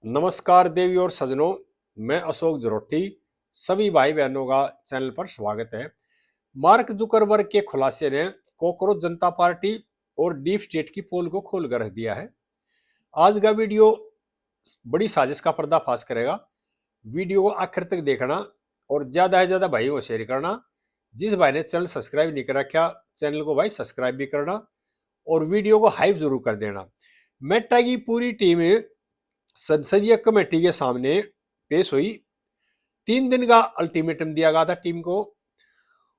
नमस्कार देवी और सजनों, मैं अशोक जरोटी। सभी भाई बहनों का चैनल पर स्वागत है। मार्क जुकरबर्ग के खुलासे ने कॉकरोच जनता पार्टी और डीप स्टेट की पोल को खोल कर रख दिया है। आज का वीडियो बड़ी साजिश का पर्दाफाश करेगा। वीडियो को आखिर तक देखना और ज्यादा से ज्यादा भाइयों को शेयर करना। जिस भाई ने चैनल सब्सक्राइब नहीं कर रखा, चैनल को भाई सब्सक्राइब भी करना और वीडियो को हाइप जरूर कर देना। मेटा की पूरी टीम संसदीय कमेटी के सामने पेश हुई। 3 दिन का अल्टीमेटम दिया गया था टीम को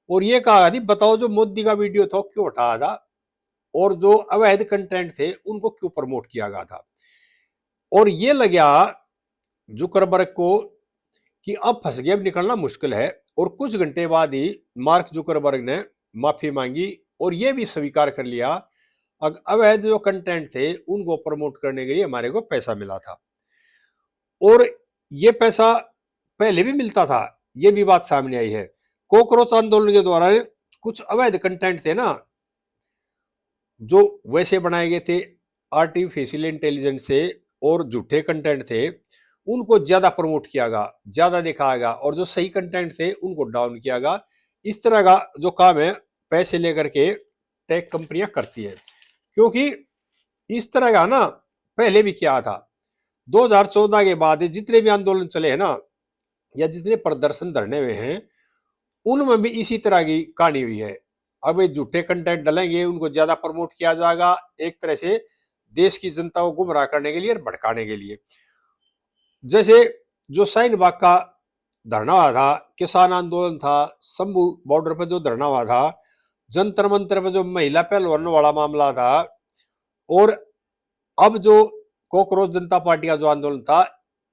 और ये कहा गया थी, बताओ जो मोदी का वीडियो था क्यों हटाया था और जो अवैध कंटेंट थे उनको क्यों प्रमोट किया गया था। और ये लगा जुकरबर्ग को कि अब फंस गए, अब निकलना मुश्किल है। और कुछ घंटे बाद ही मार्क जुकरबर्ग ने माफी मांगी और ये भी स्वीकार कर लिया अवैध जो कंटेंट थे उनको प्रमोट करने के लिए हमारे को पैसा मिला था। और ये पैसा पहले भी मिलता था, ये भी बात सामने आई है। कॉकरोच आंदोलन के दौरान कुछ अवैध कंटेंट थे ना, जो वैसे बनाए गए थे आर्टिफिशियल इंटेलिजेंस से और झूठे कंटेंट थे, उनको ज्यादा प्रमोट किया गया, ज्यादा दिखाया गया और जो सही कंटेंट थे उनको डाउन किया गया। इस तरह का जो काम है पैसे लेकर के टेक कंपनियां करती है, क्योंकि इस तरह का ना पहले भी किया था। 2014 के बाद जितने भी आंदोलन चले हैं ना, या जितने प्रदर्शन धरने हुए हैं, उनमें भी इसी तरह की कहानी हुई है। अब ये झूठे कंटेंट डालेंगे, उनको ज्यादा प्रमोट किया जाएगा, एक तरह से देश की जनता को गुमराह करने के लिए और भड़काने के लिए। जैसे जो शाहीन बाग का धरना हुआ था, किसान आंदोलन था, शंभू बॉर्डर पर जो धरना हुआ था, जंतर मंतर पर जो महिला पहलवानों वाला मामला था, और अब जो कॉकरोच जनता पार्टी का जो आंदोलन था,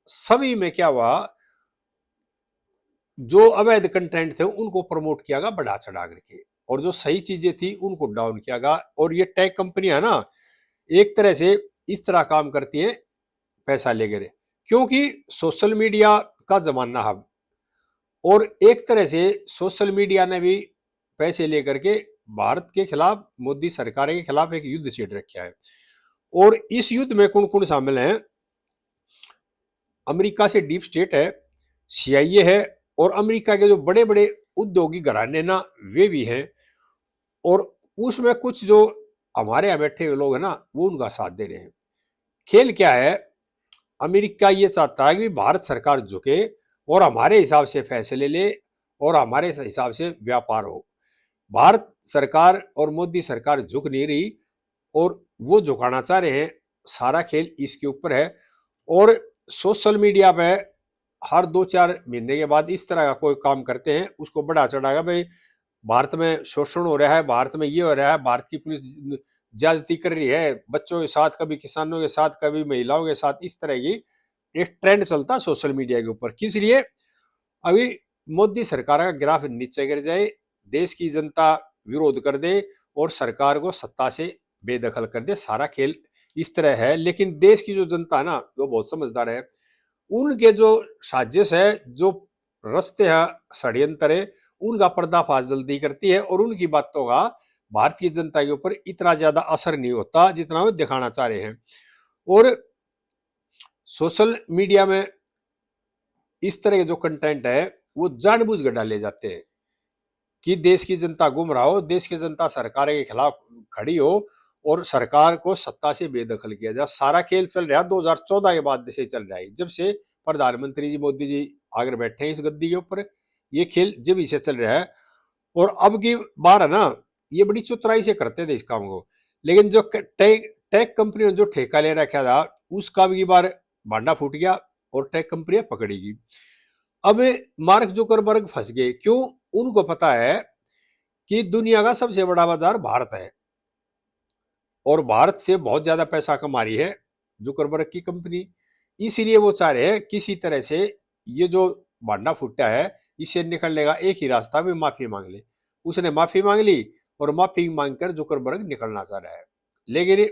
सभी में क्या हुआ, जो अवैध कंटेंट थे उनको प्रमोट किया गया बढ़ा चढ़ा करके, और जो सही चीजें थी उनको डाउन किया गया। और ये टेक कंपनियां ना एक तरह से इस तरह काम करती हैं पैसा लेकर, क्योंकि सोशल मीडिया का जमाना है। और एक तरह से सोशल मीडिया ने भी पैसे लेकर के भारत के खिलाफ, मोदी सरकार के खिलाफ एक युद्ध छेड़ रखा है। और इस युद्ध में कौन कौन शामिल है? अमेरिका से डीप स्टेट है, सीआईए है, और अमेरिका के जो बड़े बड़े उद्योगी घराने ना वे भी हैं। और उसमें कुछ जो हमारे यहाँ बैठे हुए लोग हैं ना, वो उनका साथ दे रहे हैं। खेल क्या है? अमेरिका ये चाहता है कि भारत सरकार झुके और हमारे हिसाब से फैसले ले और हमारे हिसाब से व्यापार हो। भारत सरकार और मोदी सरकार झुक नहीं रही और वो झुकाना चाह रहे हैं। सारा खेल इसके ऊपर है। और सोशल मीडिया पे हर 2-4 महीने के बाद इस तरह का कोई काम करते हैं, उसको बढ़ा चढ़ाएगा, भाई भारत में शोषण हो रहा है, भारत में ये हो रहा है, भारत की पुलिस ज्यादती कर रही है बच्चों के साथ, कभी किसानों के साथ, कभी महिलाओं के साथ। इस तरह की एक ट्रेंड चलता है सोशल मीडिया के ऊपर। किस लिए? अभी मोदी सरकार का ग्राफ नीचे गिर जाए, देश की जनता विरोध कर दे और सरकार को सत्ता से बेदखल कर दे, सारा खेल इस तरह है। लेकिन देश की जो जनता है ना, वो बहुत समझदार है। उनके जो साजिश है, जो रस्ते हैं, षड्यंत्र है, उनका पर्दाफाश जल्दी करती है और उनकी बातों का भारतीय जनता के ऊपर इतना ज्यादा असर नहीं होता जितना वो दिखाना चाह रहे हैं। और सोशल मीडिया में इस तरह के जो कंटेंट है वो जानबूझ कर डाले जाते हैं कि देश की जनता गुमराह हो, देश की जनता सरकार के खिलाफ खड़ी हो और सरकार को सत्ता से बेदखल किया जाए। सारा खेल चल रहा है 2014 के बाद से चल रहा है, जब से प्रधानमंत्री जी मोदी जी आगे बैठे हैं इस गद्दी के ऊपर, ये खेल जब से चल रहा है। और अब की बार है ना, ये बड़ी चतुराई से करते थे इस काम को। लेकिन जो टेक कंपनी ने जो ठेका ले रखा था, उसका भी बार भांडा फूट गया और टेक कंपनियां पकड़ेगी। अब मार्क जुकरबर्ग फंस गए, क्यों? उनको पता है कि दुनिया का सबसे बड़ा बाजार भारत है और भारत से बहुत ज्यादा पैसा कमा रही है जुकरबर्ग की कंपनी। इसीलिए वो चाह रहे हैं किसी तरह से ये जो भांडा फूटा है इससे निकलने का एक ही रास्ता, भी माफी मांग ले। उसने माफी मांग ली और माफी मांगकर जुकरबर्ग निकलना चाह रहा है। लेकिन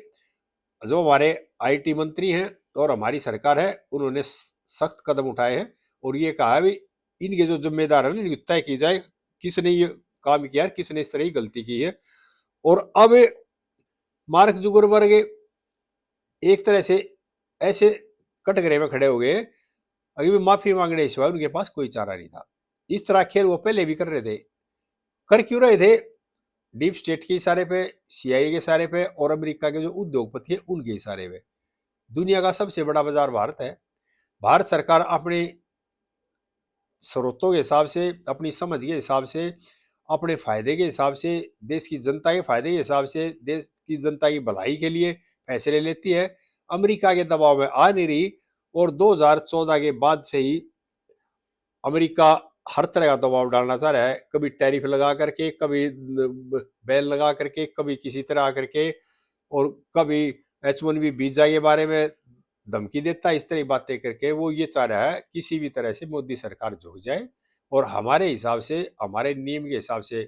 जो हमारे आईटी मंत्री हैं और हमारी सरकार है, उन्होंने सख्त कदम उठाए हैं और ये कहा है भी इनके जो जिम्मेदार है इनकी तय की जाए, किसने ये काम किया है, किसने इस तरह की गलती की है। और अब मार्क जुकरबर्ग एक तरह से ऐसे कटघरे में खड़े हो गए, अभी भी माफी मांगने के सिवाय उनके पास कोई चारा नहीं था। इस तरह खेल वो पहले भी कर रहे थे। कर क्यों रहे थे? डीप स्टेट के इशारे पे, सीआईए के इशारे पे और अमेरिका के जो उद्योगपति है उनके इशारे पे। दुनिया का सबसे बड़ा बाजार भारत है। भारत सरकार अपने स्रोतों के हिसाब से, अपनी समझ के हिसाब से, अपने फायदे के हिसाब से, देश की जनता के फायदे के हिसाब से, देश की जनता की भलाई के लिए फैसले लेती है। अमेरिका के दबाव में आ नहीं रही, और 2014 के बाद से ही अमेरिका हर तरह का दबाव डालना चाह रहा है। कभी टैरिफ लगा करके, कभी बैन लगा करके, कभी किसी तरह करके, और कभी H1B वीजा के बारे में धमकी देता है। इस तरह की बातें करके वो ये चाह रहा है किसी भी तरह से मोदी सरकार झुक जाए और हमारे हिसाब से, हमारे नियम के हिसाब से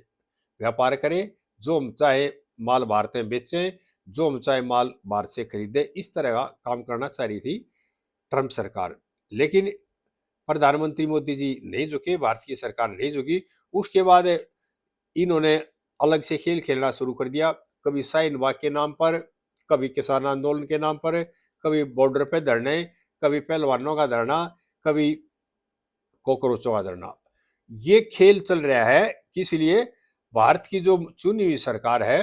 व्यापार करें। जो हम चाहे माल भारत में बेचें, जो हम चाहे माल भारत से खरीदें। इस तरह का काम करना चाह रही थी ट्रंप सरकार। लेकिन प्रधानमंत्री मोदी जी नहीं झुके, भारतीय सरकार नहीं झुकी। उसके बाद इन्होंने अलग से खेल खेलना शुरू कर दिया। कभी शाहीन बाग के नाम पर, कभी किसान आंदोलन के नाम पर, कभी बॉर्डर पे धरने, कभी पहलवानों का धरना, कभी कॉकरोचों का धरना। ये खेल चल रहा है किस लिए? भारत की जो चुनी हुई सरकार है,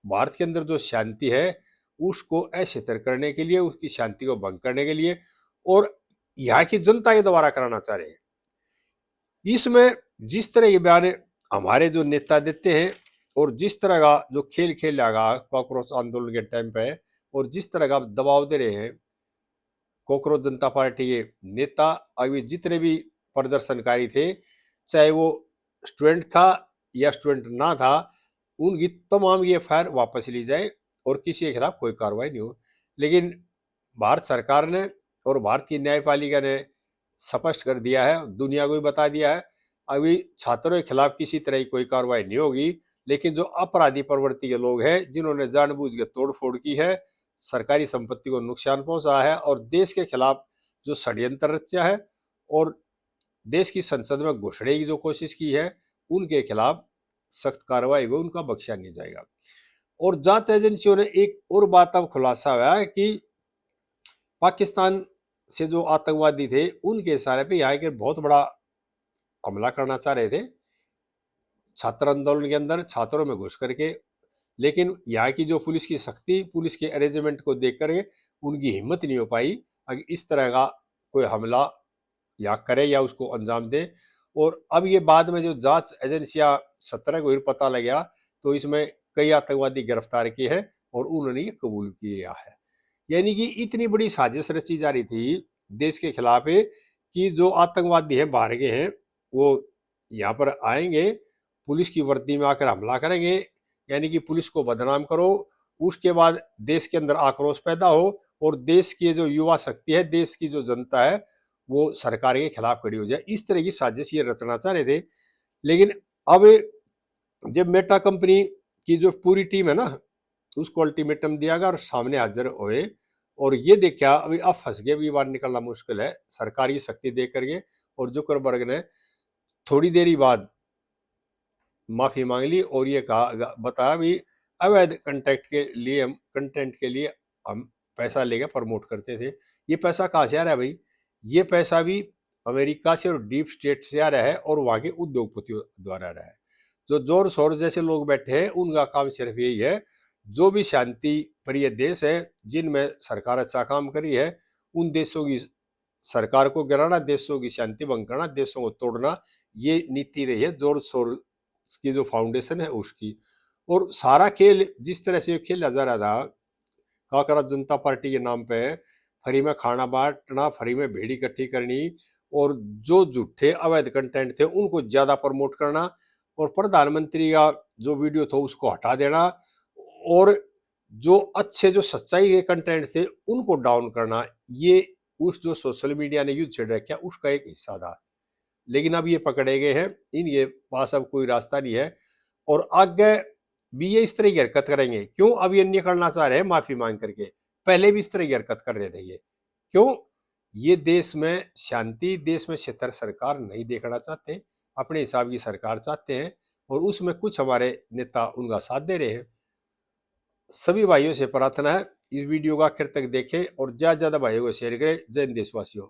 भारत के अंदर जो शांति है उसको अशिथिल करने के लिए, उसकी शांति को भंग करने के लिए, और यहाँ की जनता के द्वारा कराना चाह रहे हैं। इसमें जिस तरह के बयान हमारे जो नेता देते हैं और जिस तरह का जो खेल खेल लगा कॉकरोच आंदोलन के टाइम पे, और जिस तरह का दबाव दे रहे हैं कॉकरोच जनता पार्टी के नेता, अभी जितने भी प्रदर्शनकारी थे, चाहे वो स्टूडेंट था या स्टूडेंट ना था, उनकी तमाम ये एफआईआर वापस ली जाए और किसी के खिलाफ कोई कार्रवाई नहीं हो। लेकिन भारत सरकार ने और भारतीय न्यायपालिका ने स्पष्ट कर दिया है, दुनिया को भी बता दिया है, अभी छात्रों के खिलाफ किसी तरह की कोई कार्रवाई नहीं होगी। लेकिन जो अपराधी प्रवृत्ति के लोग हैं, जिन्होंने जानबूझ के तोड़फोड़ की है, सरकारी संपत्ति को नुकसान पहुंचा है और देश के खिलाफ जो षड्यंत्र रचा है और देश की संसद में घुसने की जो कोशिश की है, उनके खिलाफ सख्त कार्रवाई हो, उनका बख्शा नहीं जाएगा। और जांच एजेंसियों ने एक और बात अब खुलासा हुआ है कि पाकिस्तान से जो आतंकवादी थे उनके इशारे पे यहाँ के बहुत बड़ा हमला करना चाह रहे थे छात्र आंदोलन के अंदर, छात्रों में घुस करके। लेकिन यहाँ की जो पुलिस की सख्ती, पुलिस के अरेंजमेंट को देख करके उनकी हिम्मत नहीं हो पाई अगर इस तरह का कोई हमला या करे या उसको अंजाम दे। और अब ये बाद में जो जांच एजेंसियां 17 को पता लगा, तो इसमें कई आतंकवादी गिरफ्तार किए हैं और उन्होंने ये कबूल किया है। यानी कि इतनी बड़ी साजिश रची जा रही थी देश के खिलाफ कि जो आतंकवादी हैं बाहर के हैं, वो यहाँ पर आएंगे, पुलिस की वर्दी में आकर हमला करेंगे, यानी कि पुलिस को बदनाम करो। उसके बाद देश के अंदर आक्रोश पैदा हो और देश की जो युवा शक्ति है, देश की जो जनता है, वो सरकार के खिलाफ खड़ी हो जाए। इस तरह की साजिश ये रचना चाह रहे थे। लेकिन अब जब मेटा कंपनी की जो पूरी टीम है ना, उसको अल्टीमेटम दिया गया और सामने हाजिर हुए और ये देखा अभी अब फंस गए, अभी बाहर निकलना मुश्किल है सरकारी शक्ति देख करके। और जुकरबर्ग ने थोड़ी देरी बाद माफी मांग ली और ये कहा, बताया भी अवैध कंटेंट के लिए हम पैसा लेकर प्रमोट करते थे। ये पैसा कहाँ से आ रहा है भाई? ये पैसा भी अमेरिका से और डीप स्टेट से आ रहा है और वहाँ के उद्योगपतियों द्वारा आ रहा है। जो जोर शोर जैसे लोग बैठे हैं, उनका काम सिर्फ यही है, जो भी शांति प्रिय देश है जिनमें सरकार अच्छा काम करी है, उन देशों की सरकार को गिराना, देशों की शांति भंग करना, देशों को तोड़ना, ये नीति रही है जोर शोर की जो फाउंडेशन है उसकी। और सारा खेल जिस तरह से खेला जा रहा था काकरा जनता पार्टी के नाम पे, फ्री में खाना बांटना, फ्री में भीड़ इकट्ठी करनी, और जो झूठे अवैध कंटेंट थे उनको ज्यादा प्रमोट करना, और प्रधानमंत्री का जो वीडियो था उसको हटा देना, और जो अच्छे जो सच्चाई के कंटेंट थे उनको डाउन करना, ये उस जो सोशल मीडिया ने युद्ध छेड़ रखा उसका एक हिस्सा था। लेकिन अब ये पकड़े गए हैं, इनके पास अब कोई रास्ता नहीं है और आगे भी ये इस तरह की हरकत करेंगे। क्यों अब ये निकलना चाह रहे हैं माफी मांग करके? पहले भी इस तरह की हरकत कर रहे थे ये। क्यों? ये देश में शांति, देश में स्थिर सरकार नहीं देखना चाहते, अपने हिसाब की सरकार चाहते हैं और उसमें कुछ हमारे नेता उनका साथ दे रहे हैं। सभी भाइयों से प्रार्थना है इस वीडियो को आखिर तक देखें और ज्यादा ज्यादा भाइयों को शेयर करें। जय हिंद देशवासियों।